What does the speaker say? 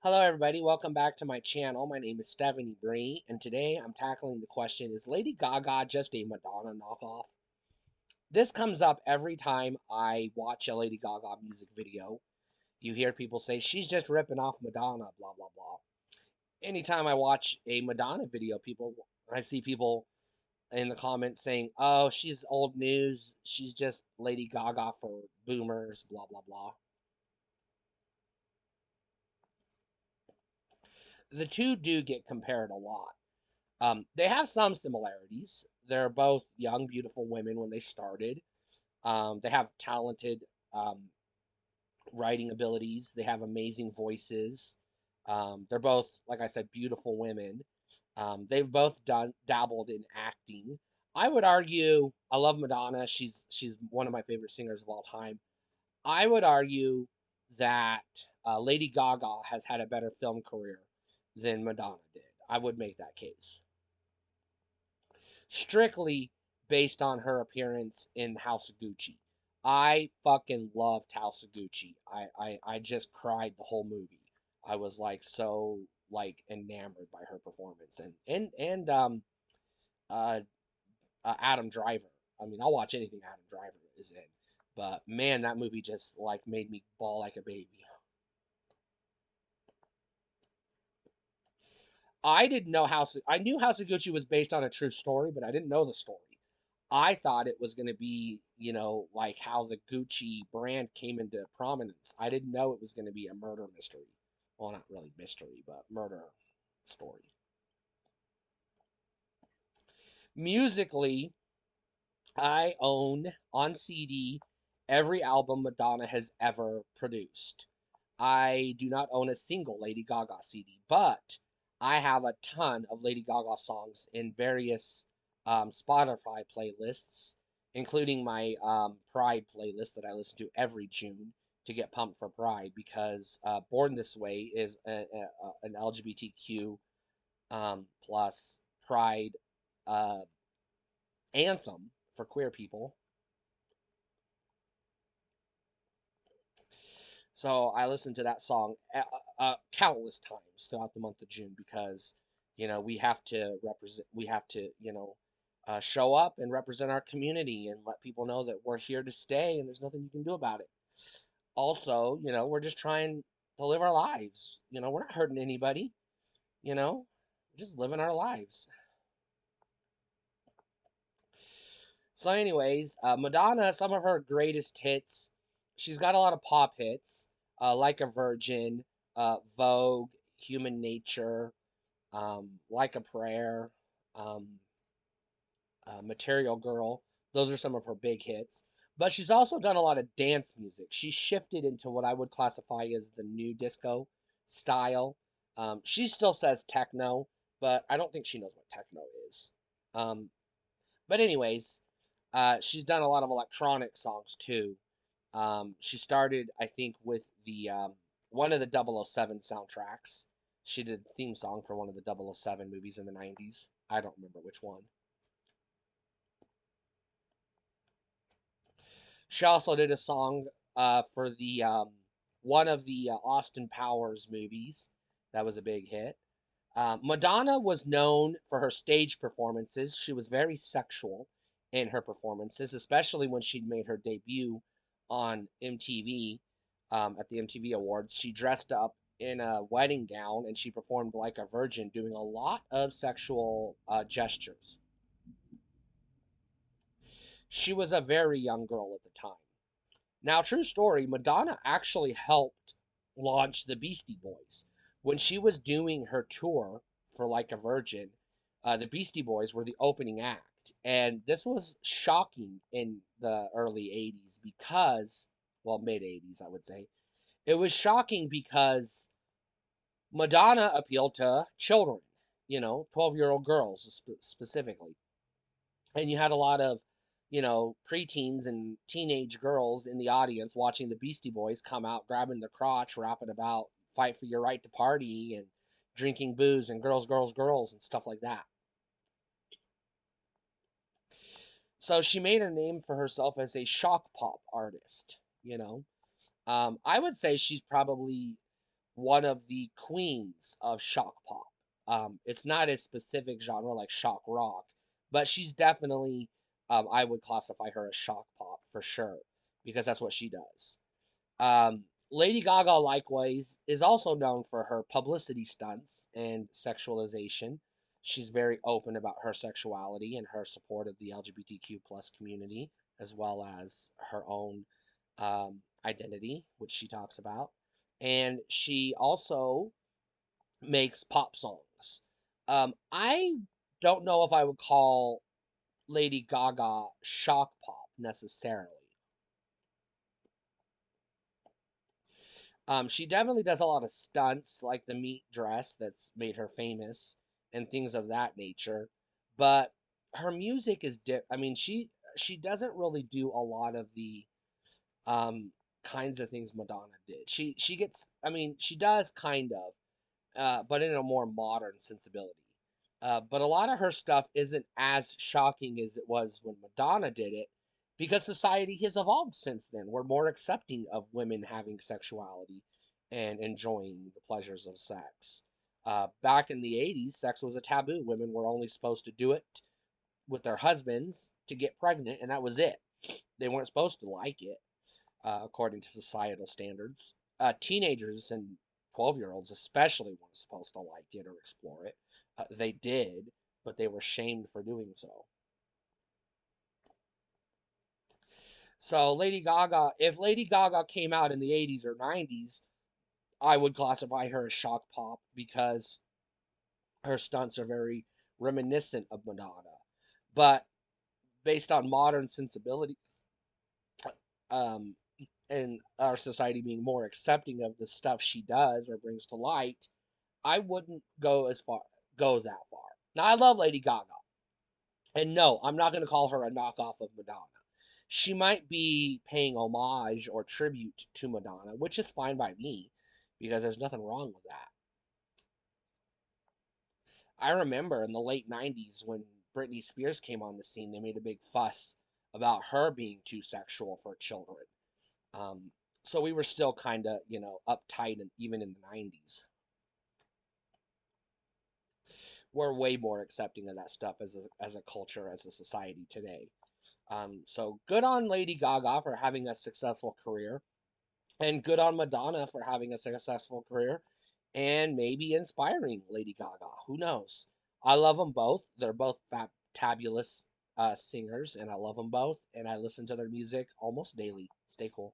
Hello, everybody. Welcome back to my channel. My name is Stephanie Bree, and today I'm tackling the question: is Lady Gaga just a Madonna knockoff? This comes up every time I watch a Lady Gaga music video. You hear people say she's just ripping off Madonna, blah blah blah. Anytime I watch a Madonna video, I see people in the comments saying, "Oh, she's old news. She's just Lady Gaga for boomers, blah blah blah." The two do get compared a lot. They have some similarities. They're both young, beautiful women when they started. They have talented um, writing abilities. They have amazing voices. They're both, like I said, beautiful women. They've both done dabbled in acting. I would argue I love Madonna. She's one of my favorite singers of all time. I would argue that Lady Gaga has had a better film career than Madonna did. I would make that case strictly based on her appearance in House of Gucci. I fucking loved House of Gucci. I just cried the whole movie. I was like so like enamored by her performance and uh, Adam Driver. I mean, I'll watch anything Adam Driver is in, but man, that movie just like made me bawl like a baby. I didn't know I knew House of Gucci was based on a true story, but I didn't know the story. I thought it was going to be, like how the Gucci brand came into prominence. I didn't know it was going to be a murder mystery. Well, not really mystery, but murder story. Musically, I own on CD every album Madonna has ever produced. I do not own a single Lady Gaga CD, but I have a ton of Lady Gaga songs in various Spotify playlists, including my Pride playlist that I listen to every June to get pumped for Pride because Born This Way is an LGBTQ plus Pride uh, anthem for queer people. So I listened to that song countless times throughout the month of June because, we have to, show up and represent our community and let people know that we're here to stay and there's nothing you can do about it. Also, we're just trying to live our lives. We're not hurting anybody, we're just living our lives. So, anyways, Madonna, some of her greatest hits, she's got a lot of pop hits, like a Virgin, Vogue, Human Nature, Like a Prayer, um, Material Girl. Those are some of her big hits. But she's also done a lot of dance music. She shifted into what I would classify as the new disco style. She still says techno, but I don't think she knows what techno is. Um, but anyways, she's done a lot of electronic songs too. She started, I think, with the one of the 007 soundtracks. She did the theme song for one of the 007 movies in the 90s. I don't remember which one. She also did a song for the one of the Austin Powers movies. That was a big hit. Madonna was known for her stage performances. She was very sexual in her performances, especially when she made her debut on MTV at the MTV Awards. She dressed up in a wedding gown and she performed like a virgin, doing a lot of sexual gestures. She was a very young girl at the time. Now, true story, Madonna actually helped launch the Beastie Boys. When she was doing her tour for Like a Virgin, the Beastie Boys were the opening act. And this was shocking in the early 80s because, well, mid 80s, I would say. It was shocking because Madonna appealed to children, 12-year-old girls specifically. And you had a lot of preteens and teenage girls in the audience watching the Beastie Boys come out, grabbing the crotch, rapping about fight for your right to party and drinking booze and girls, girls, girls and stuff like that. So she made a name for herself as a shock pop artist, I would say she's probably one of the queens of shock pop. It's not a specific genre like shock rock, but she's definitely, I would classify her as shock pop for sure, because that's what she does. Lady Gaga, likewise, is also known for her publicity stunts and sexualization. She's very open about her sexuality and her support of the LGBTQ plus community, as well as her own identity, which she talks about. And she also makes pop songs. I don't know if I would call Lady Gaga shock pop necessarily. She definitely does a lot of stunts, like the meat dress that's made her famous and things of that nature. But her music is I mean, she doesn't really do a lot of the um kinds of things Madonna did. She gets, I mean, she does kind of, but in a more modern sensibility. But a lot of her stuff isn't as shocking as it was when Madonna did it, because society has evolved since then. We're more accepting of women having sexuality and enjoying the pleasures of sex. Back in the 80s, sex was a taboo. Women were only supposed to do it with their husbands to get pregnant, and that was it. They weren't supposed to like it, according to societal standards. Teenagers and 12-year-olds, especially, weren't supposed to like it or explore it. They did, but they were shamed for doing so. So, if Lady Gaga came out in the 80s or 90s, I would classify her as shock pop because her stunts are very reminiscent of Madonna. But based on modern sensibilities, um, and our society being more accepting of the stuff she does or brings to light, I wouldn't go that far. Now I love Lady Gaga, and no, I'm not going to call her a knockoff of Madonna. She might be paying homage or tribute to Madonna, which is fine by me, because there's nothing wrong with that. I remember in the late 90s when Britney Spears came on the scene, they made a big fuss about her being too sexual for children. Um, so we were still kind of, uptight, and even in the 90s. We're way more accepting of that stuff as a culture, as a society today. So good on Lady Gaga for having a successful career, and good on Madonna for having a successful career, and maybe inspiring Lady Gaga. Who knows? I love them both. They're both fabulous singers, and I love them both, and I listen to their music almost daily. Stay cool.